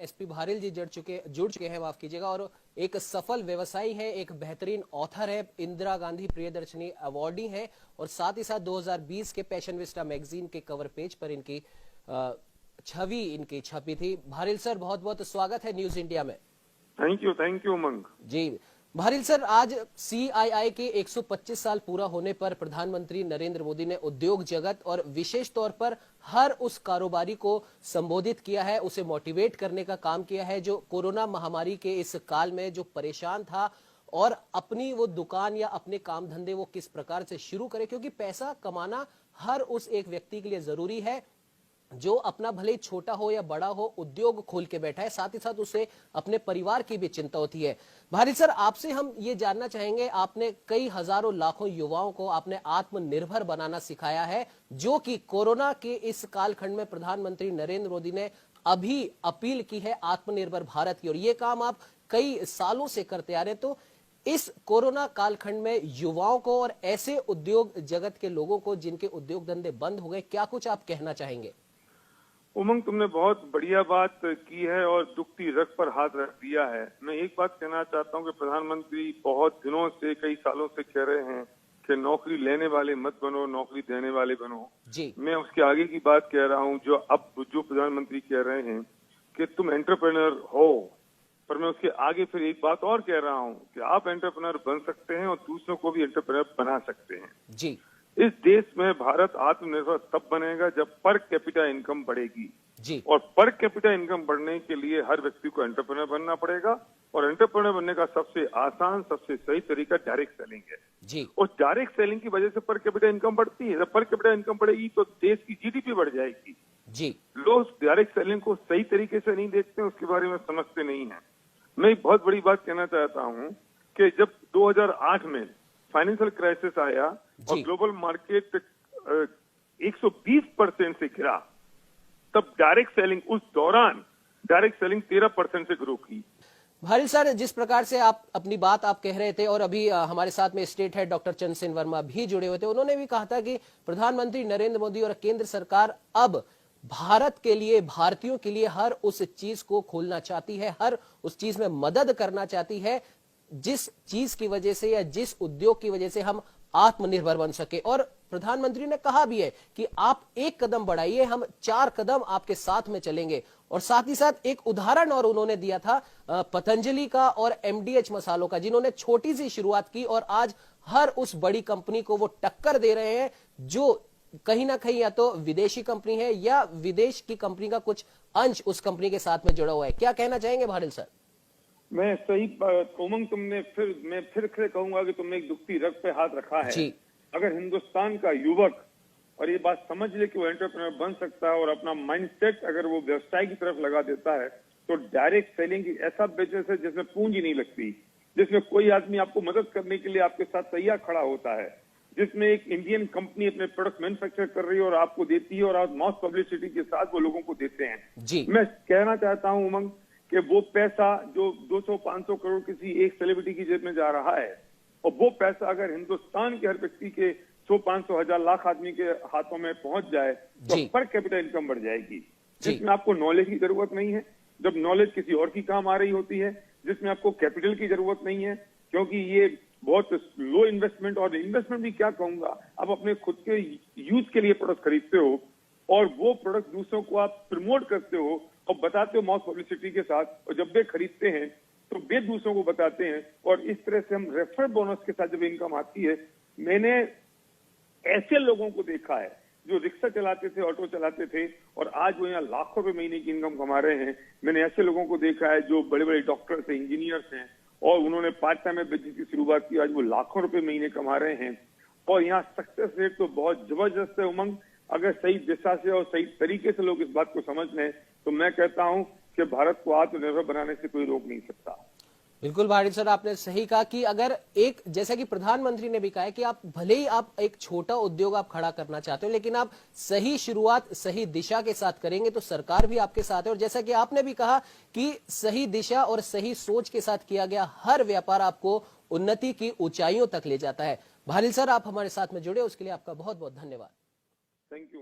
SP Bharill जी जुड़ चुके हैं, माफ कीजिएगा, और एक सफल व्यवसायी है, एक बेहतरीन ऑथर है, इंदिरा गांधी प्रियदर्शनी अवार्डी है और साथ ही साथ 2020 के पैशन विस्टा मैगजीन के कवर पेज पर इनकी छवि इनकी छपी थी। भारिल सर, बहुत बहुत स्वागत है न्यूज इंडिया में। Thank you Umang ji. Bharil sir, आज सीआईआई के 125 साल पूरा होने पर प्रधानमंत्री नरेंद्र मोदी ने उद्योग जगत और विशेष तौर पर हर उस कारोबारी को संबोधित किया है, उसे मोटिवेट करने का काम किया है जो कोरोना महामारी के इस काल में जो परेशान था और अपनी वो दुकान या अपने काम धंधे वो किस प्रकार से शुरू करे, क्योंकि पैसा कमाना हर उस एक व्यक्ति के लिए जरूरी है जो अपना भले छोटा हो या बड़ा हो उद्योग खोल के बैठा है, साथ ही साथ उसे अपने परिवार की भी चिंता होती है। भारिल सर, आपसे हम ये जानना चाहेंगे, आपने कई हजारों लाखों युवाओं को आपने आत्मनिर्भर बनाना सिखाया है, जो कि कोरोना के इस कालखंड में प्रधानमंत्री नरेंद्र मोदी ने अभी अपील की है आत्मनिर्भर भारत की, और ये काम आप कई सालों से करते आ रहे हैं। तो इस कोरोना कालखंड में युवाओं को और ऐसे उद्योग जगत के लोगों को जिनके उद्योग धंधे बंद हो गए, क्या कुछ आप कहना चाहेंगे? उमंग, तुमने बहुत बढ़िया बात की है और दुखती रग पर हाथ रख दिया है। मैं एक बात कहना चाहता हूं कि प्रधानमंत्री बहुत दिनों से, कई सालों से कह रहे हैं कि नौकरी लेने वाले मत बनो, नौकरी देने वाले बनो जी। मैं उसके आगे की बात कह रहा हूं, जो प्रधानमंत्री कह रहे हैं कि तुम एंटरप्रेन्योर हो, पर मैं उसके आगे फिर एक बात और कह रहा हूं कि आप एंटरप्रेन्योर बन सकते हैं और दूसरों को भी एंटरप्रेन्योर बना सकते हैं जी। इस देश में भारत आत्मनिर्भर तब बनेगा जब पर कैपिटा इनकम बढ़ेगी जी। और पर कैपिटा इनकम बढ़ने के लिए हर व्यक्ति को एंटरप्रेन्योर बनना पड़ेगा, और एंटरप्रेन्योर बनने का सबसे आसान, सबसे सही तरीका डायरेक्ट सेलिंग है जी। और डायरेक्ट सेलिंग की वजह से पर कैपिटा इनकम बढ़ती है। जब पर कैपिटा इनकम बढ़ेगी तो देश की जीडीपी बढ़ जाएगी जी। लोग डायरेक्ट सेलिंग को सही तरीके से नहीं देखते, उसके बारे में समझते नहीं है। मैं एक बहुत बड़ी बात कहना चाहता हूँ कि जब 2008 में फाइनेंशियल क्राइसिस आया और ग्लोबल मार्केट 120% से गिरा, तब डायरेक्ट सेलिंग, उस दौरान डायरेक्ट सेलिंग 13% से ग्रो की। भारिल सर, जिस प्रकार से आप अपनी बात आप कह रहे थे और अभी हमारे साथ में state head doctor Chandrasen Verma भी जुड़े हुए थे, उन्होंने भी कहा था कि प्रधानमंत्री नरेंद्र मोदी और केंद्र सरकार अब भारत के लिए, भारतीयों के लिए हर उस चीज को खोलना चाहती है, हर उस चीज में मदद करना चाहती है जिस चीज की वजह से या जिस उद्योग की वजह से हम आत्मनिर्भर बन सके। और प्रधानमंत्री ने कहा भी है कि आप एक कदम बढ़ाइए, हम 4 कदम आपके साथ में चलेंगे। और साथ ही साथ एक उदाहरण और उन्होंने दिया था पतंजलि का और एमडीएच मसालों का, जिन्होंने छोटी सी शुरुआत की और आज हर उस बड़ी कंपनी को वो टक्कर दे रहे हैं जो कहीं ना कहीं या तो विदेशी कंपनी है या विदेश की कंपनी का कुछ अंश उस कंपनी के साथ में जुड़ा हुआ है। क्या कहना चाहेंगे भारिल सर? मैं सही उमंग, मैं फिर कहूंगा कि तुमने एक दुखती रग पे हाथ रखा है जी। अगर हिंदुस्तान का युवक और ये बात समझ ले कि वो एंटरप्रेन्योर बन सकता है और अपना माइंडसेट अगर वो व्यवसाय की तरफ लगा देता है, तो डायरेक्ट सेलिंग की ऐसा बिजनेस है जिसमें पूंजी नहीं लगती, जिसमें कोई आदमी आपको मदद करने के लिए आपके साथ तैयार खड़ा होता है, जिसमें एक इंडियन कंपनी अपने प्रोडक्ट मैन्युफैक्चर कर रही है और आपको देती है और आप मॉस पब्लिसिटी के साथ वो लोगों को देते हैं जी। मैं कहना चाहता हूँ उमंग कि वो पैसा जो 200-500 करोड़ किसी एक सेलिब्रिटी की जेब में जा रहा है, और वो पैसा अगर हिंदुस्तान के हर व्यक्ति के 100-500 हजार लाख आदमी के हाथों में पहुंच जाए तो पर कैपिटा इनकम बढ़ जाएगी, जिसमें आपको नॉलेज की जरूरत नहीं है, जब नॉलेज किसी और की काम आ रही होती है, जिसमें आपको कैपिटल की जरूरत नहीं है, क्योंकि ये बहुत लो इन्वेस्टमेंट, और इन्वेस्टमेंट भी क्या कहूंगा, आप अपने खुद के यूज के लिए प्रोडक्ट खरीदते हो और वो प्रोडक्ट दूसरों को आप प्रमोट करते हो और बताते हो मॉस पब्लिसिटी के साथ, और जब वे खरीदते हैं तो वे दूसरों को बताते हैं, और इस तरह से हम रेफर बोनस के साथ जब इनकम आती है। मैंने ऐसे लोगों को देखा है जो रिक्शा चलाते थे, ऑटो चलाते थे, और आज वो यहाँ लाखों रुपए महीने की इनकम कमा रहे हैं। मैंने ऐसे लोगों को देखा है जो बड़े बड़े डॉक्टर्स हैं, इंजीनियर्स हैं, और उन्होंने पार्ट टाइम में बिजनेस की शुरुआत की, आज वो लाखों रुपए महीने कमा रहे हैं। और यहाँ सक्सेस रेट तो बहुत जबरदस्त है उमंग। अगर सही दिशा से और सही तरीके से लोग इस बात को समझ लें तो मैं कहता हूं कि भारत को आत्मनिर्भर बनाने से कोई रोक नहीं सकता। बिल्कुल भारिल सर, आपने सही कहा कि अगर एक, जैसा कि प्रधानमंत्री ने भी कहा है कि आप भले ही आप एक छोटा उद्योग आप खड़ा करना चाहते हो, लेकिन आप सही शुरुआत सही दिशा के साथ करेंगे तो सरकार भी आपके साथ है। और जैसा कि आपने भी कहा कि सही दिशा और सही सोच के साथ किया गया हर व्यापार आपको उन्नति की ऊंचाइयों तक ले जाता है। भारिल सर, आप हमारे साथ में जुड़े उसके लिए आपका बहुत बहुत धन्यवाद। Thank you.